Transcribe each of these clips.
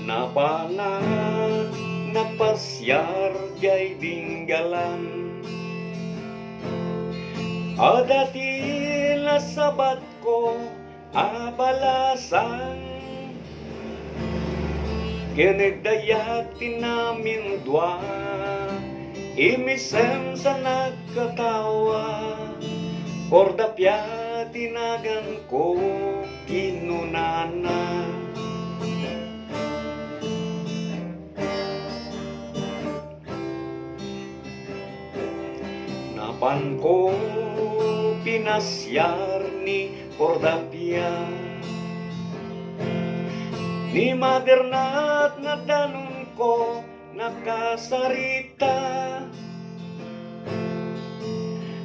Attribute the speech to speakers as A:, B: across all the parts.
A: Napanag nagpasyar jay dinggalan, adati nasabat ko abalasan, kinigdayat tinamin dwa, imisem sa nagkatawa, kordapya tinagan ko kinunana. Napan ko pinasyar ni Cordapia, ni Madernat nga danon ko nakasarita.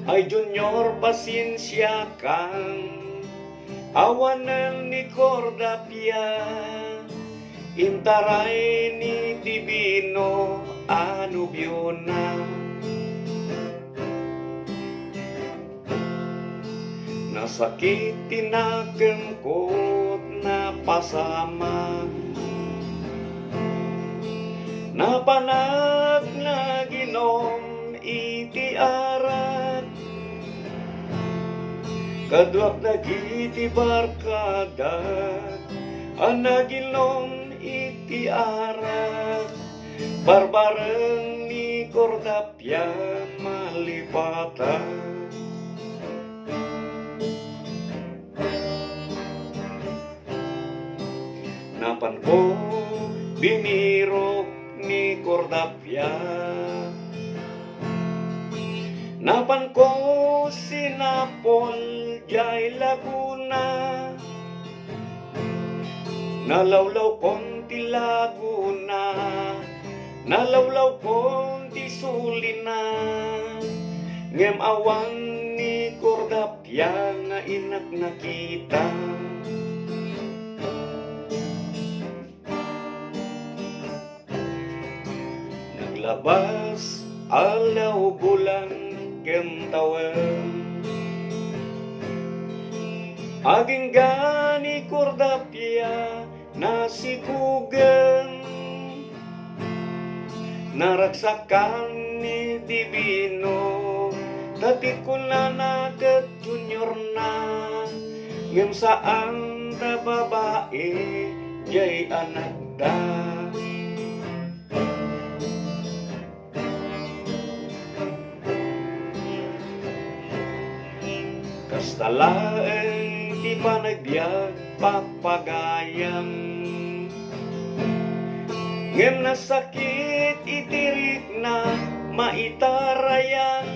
A: Ay Junior pasensya kang awanan ni Cordapia, intaray ni Divino Anubio na. Nasakit tinaken ko na pasama, napanag na ginom iti arat, kaduak dagiti barkada anaginom iti arat, barbareng ni Cordapia malipatan. Napan ko binirok ni Cordapia, napan ko sinapol jay Laguna, nalawlaw kong ti Laguna, nalawlaw kong ti Sulina, ngem awan ni Cordapia nga inak nakita. Labas alaw bulan ken tawen, aging gani Cordapia nasikugen, naraksakan ni Divino tatit ko na naket Junior na, ngem saan ta babae jay anak da. Kastalaeng di pa nagbiag papagayam, ngem nasakit itirik na maitarayan,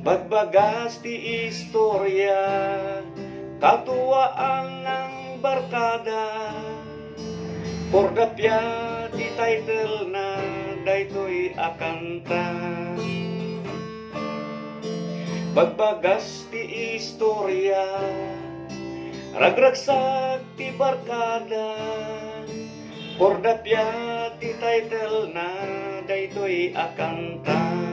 A: bagbagas ti istorya katuwaan ng barkada, Cordapia ti title na daytoy akanta. Bagbagas ti istorya, ragragsak ti barkada, Cordapia ti title na daytoy akanta.